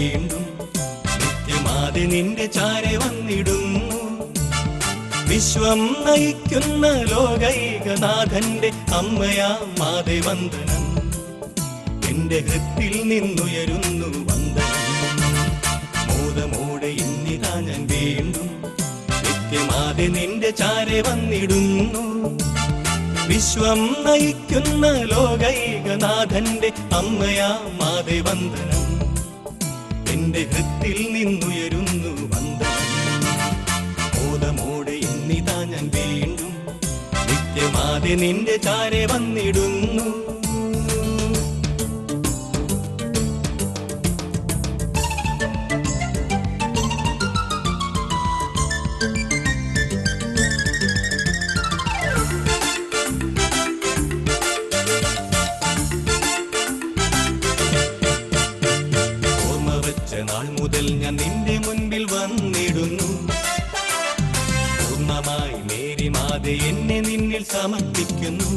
വീണ്ടും നിത്യമാതെ നിന്റെ ചാരെ വന്നിടുന്നു. വിശ്വം നയിക്കുന്ന ലോകൈകനാഥന്റെ അമ്മയാ മാതേ വന്ദനം. എന്റെ ഹൃത്തിൽ നിന്നുയരുന്നു വന്ദനം. മോദമോടെ ഇന്നിതാ ഞാൻ വീണ്ടും നിത്യമാതെ നിന്റെ ചാരെ വന്നിടുന്നു. വിശ്വം നയിക്കുന്ന ലോകൈകനാഥന്റെ അമ്മയാ മാതേ വന്ദനം. എന്റെ ഹൃത്തിൽ നിന്നുയരുന്നു വന്ദനം. മോദമോടെ ഇന്നിതാ ഞാൻ വീണ്ടും നിത്യമാതെ നിന്റെ ചാരെ വന്നിടുന്നു. നാൾ മുതൽ ഞാൻ നിന്റെ മുൻപിൽ വന്നിടുന്നു. പൂർണ്ണമായി മേരി മാതേ എന്നെ നിന്നിൽ സമർപ്പിക്കുന്നു.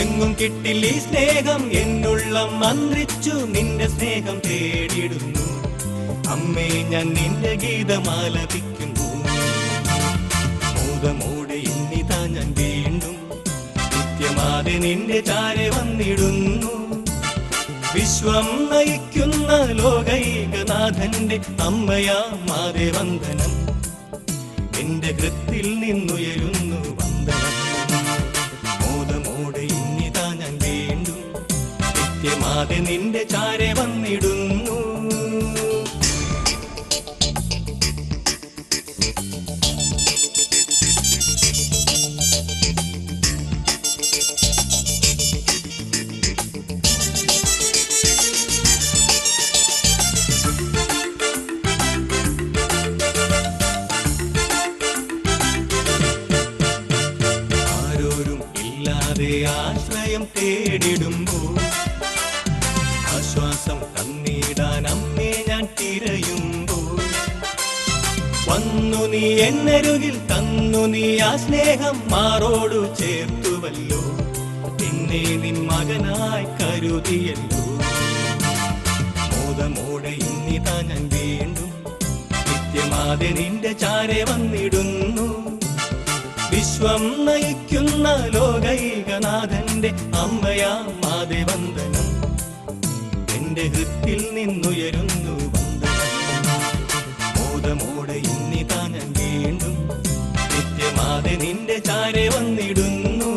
എങ്ങും കിട്ടില്ല ഈ സ്നേഹം, എന്നുള്ളം മന്ത്രിച്ചു നിന്റെ സ്നേഹം തേടിടുന്നു. അമ്മേ ഞാൻ നിന്റെ ഗീതമാലപിക്കുന്നു. മോദമോടെ ഇന്നിതാ ഞാൻ വീണ്ടും നിത്യമാതെ നിന്റെ ചാരെ വന്നിടുന്നു. വിശ്വം നയിക്കുന്ന ലോകൈകനാഥന്റെ അമ്മയാ മാതേ വന്ദനം. എന്റെ ഹൃത്തിൽ നിന്നുയരുന്നു വന്ദനം. മോദമോടെ ഇന്നിതാ ഞാൻ വീണ്ടും നിത്യമാതെ നിന്റെ ചാരെ വന്നിടുന്നു. ആശ്രയം തേടിടുമ്പോൾ ആശ്വാസം തന്നിടാൻ അമ്മേ ഞാൻ തിരയുമ്പോൾ വന്നു നീ എന്നരുകിൽ തന്നു നീ ആ സ്നേഹം മാറോടു ചേർത്തുവല്ലോ. നിന്നെ നിൻ മകനായി കരുതിയല്ലോ. മോദമോടെ ഇന്നിതാ ഞാൻ വീണ്ടും നിത്യമാതെ നിന്റെ ചാരെ വന്നിടുന്നു. വിശ്വം നയിക്കുന്ന ലോകൈകനാഥന്റെ അമ്മയാ മാതേ വന്ദനം. എന്റെ ഹൃത്തിൽ നിന്നുയരുന്നു വന്ദനം. മോദമോടെ ഇന്നിതാ ഞാൻ വീണ്ടും നിത്യമാതെ നിന്റെ ചാരെ വന്നിടുന്നു.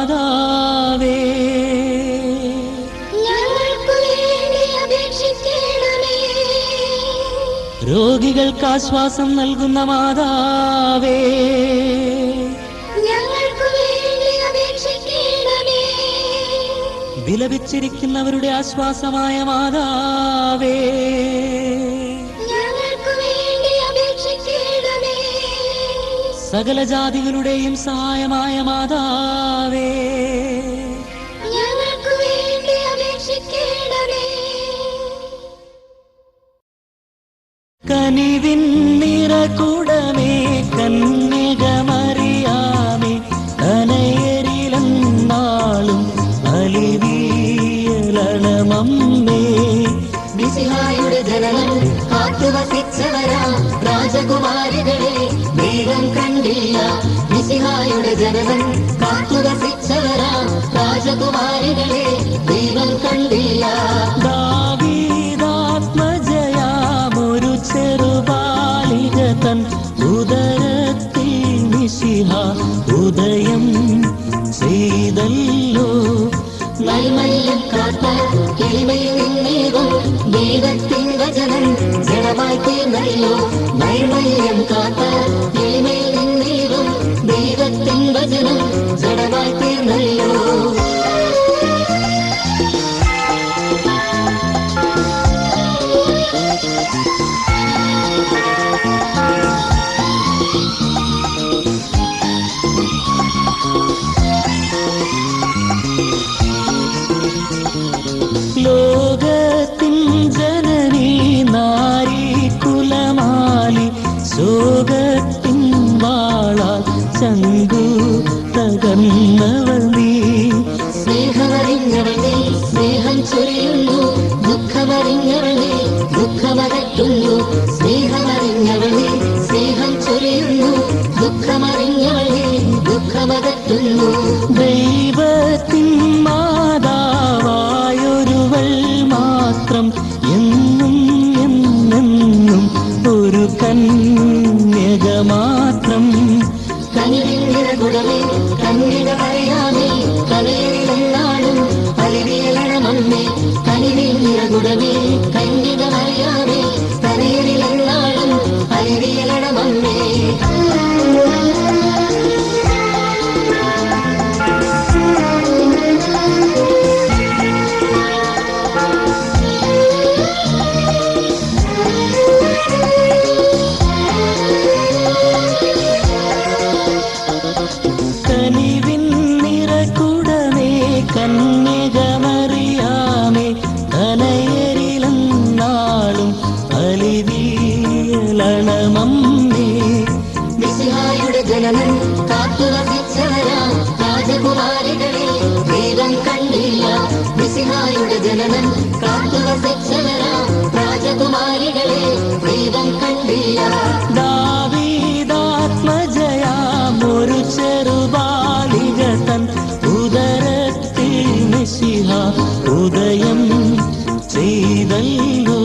മാതാവേ, രോഗികൾക്ക് ആശ്വാസം നൽകുന്ന മാതാവേ, വിലപിച്ചിരിക്കുന്നവരുടെ ആശ്വാസമായ മാതാവേ, സകല ജാതികളുടെയും സഹായമായ മാതാവേ, കനിവിൻ നിറകുടമേ കന്യകമറിയാമേ, തനയരിലെന്നാളും അലിവീയലണമമ്മേ. മിശിഹായുടെ ജനനം കാത്തുവസിച്ചവരാ രാജകുമാരികളെ ദൈവം കണ്ടില്ല. മിശിഹായുടെ ജനനം കാത്തുവസിച്ചവരാ രാജകുമാരികളെ ദൈവം കണ്ടില്ല. ദാവീദാത്മജയാമൊരു ചെറുബാലിക തൻ ഉദരത്തിൽ മിശിഹ ഉദയം ചെയ്തല്ലോ. നൈമല്യം കാത്ത എളിമയിൽ നിന്നേകും ദൈവത്തിൻ വചനം ജഡമായി തീർന്നല്ലോ. നൈമല്യം കാത്ത എളിമയിൽ നിന്നേകും ദൈവത്തിൻ വചനം ജഡമായി തീർന്നല്ലോ. ലോകത്തിൻ ജനനീ നാരീ കുലമാലി, ശോകത്തിൻ വാളാൽ ചങ്കു തകർന്നവൾ നീ. സ്നേഹമറിഞ്ഞവൾ നീ സ്നേഹം ചൊരിയുന്നു, ദുഃഖമറിഞ്ഞവൾ നീ ദുഃഖമകറ്റുന്നു. സ്നേഹമറിഞ്ഞവൾ നീ സ്നേഹം ചൊരിയുന്നു, ദുഃഖമറിഞ്ഞവൾ നീ ദുഃഖമകറ്റുന്നു. ദൈവത്തിൻ മാതാവായൊരുവൾ മാത്രം എന്നും എന്നെന്നും ഒരു കന്യക മാത്രം. കനിവിൻ നിറകുടമേ കന്യകമറിയാമേ, കനയരിലെന്നാളും അലിവിയലണമമ്മേ. കനിവിൻ നിറകുടമേ കന്യകമറിയാമേ, കനയരിലെന്നാളും അലിവിയലണമമ്മേ. കനിവിൻ നിറകുടമേ കന്യകമറിയാമേ, തനയരിലെന്നാളും അലിവീയലണമമ്മേ. മിശിഹായുടെ ജനനം കാത്തുവസിച്ചവരാ രാജകുമാരികളെ ദൈവം കണ്ടില്ല. മിശിഹായുടെ ജനനം കാത്തുവസിച്ചവരാ രാജകുമാരികളെ ദൈവം കണ്ടില്ല. ദാവീദാത്മജയാമൊരു ചെറുബാലിക തൻ ഉദരത്തിൽ മിശിഹ ഉദയം ചെയ്തല്ലോ.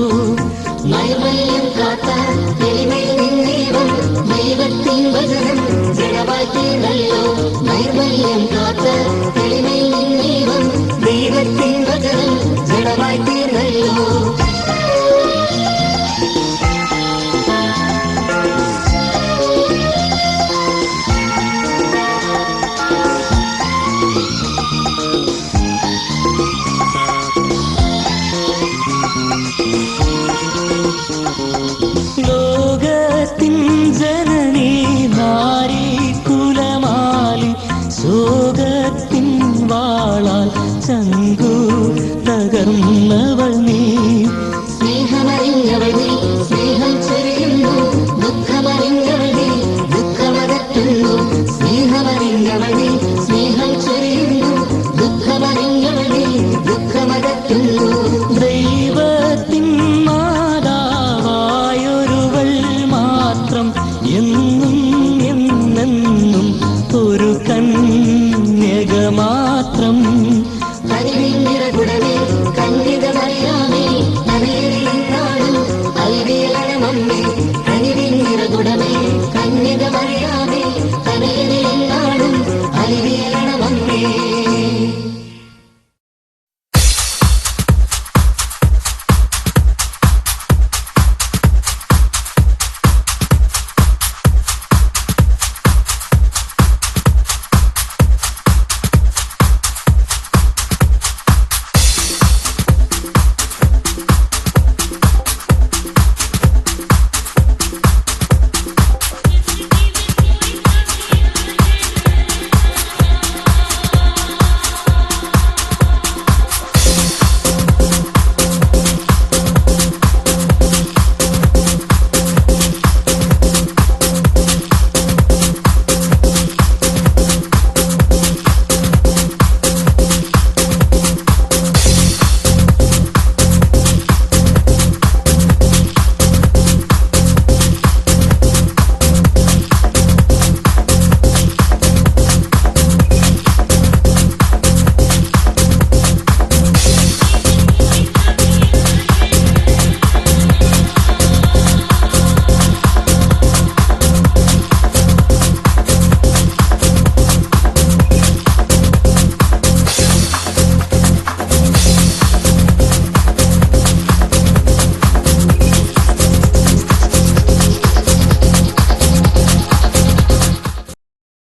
നൈമല്യം കാത്ത എളിമയിൽ നിന്നേവം ദൈവത്തിൻ വചനം ജഡമായി തീർന്നല്ലോ. നൈമല്യം കാത്ത എളിമയിൽ നിന്നേവം ദൈവത്തിൻ വചനം ജഡമായി തീർന്നല്ലോ. ലോകത്തിൻ ജനനീ നാരീ കുലമാലി, ശോകത്തിൻ വാളാൽ ചങ്കു തകർന്നവൾ നീ. സ്നേഹമറിഞ്ഞവൾ നീ സ്നേഹം ചൊരിയുന്നു, ദുഃഖമറിഞ്ഞവൾ നീ ദുഃഖമകറ്റുന്നു. സ്നേഹമറിഞ്ഞവൾ നീ സ്നേഹം ചൊരിയുന്നു, ദുഃഖമറിഞ്ഞവൾ നീ ദുഃഖമകറ്റുന്നു. ദൈവത്തിൻ മാതാവായൊരുവൾ മാത്രം എന്നും എന്നെന്നും ഒരു കന്യക മാത്രം.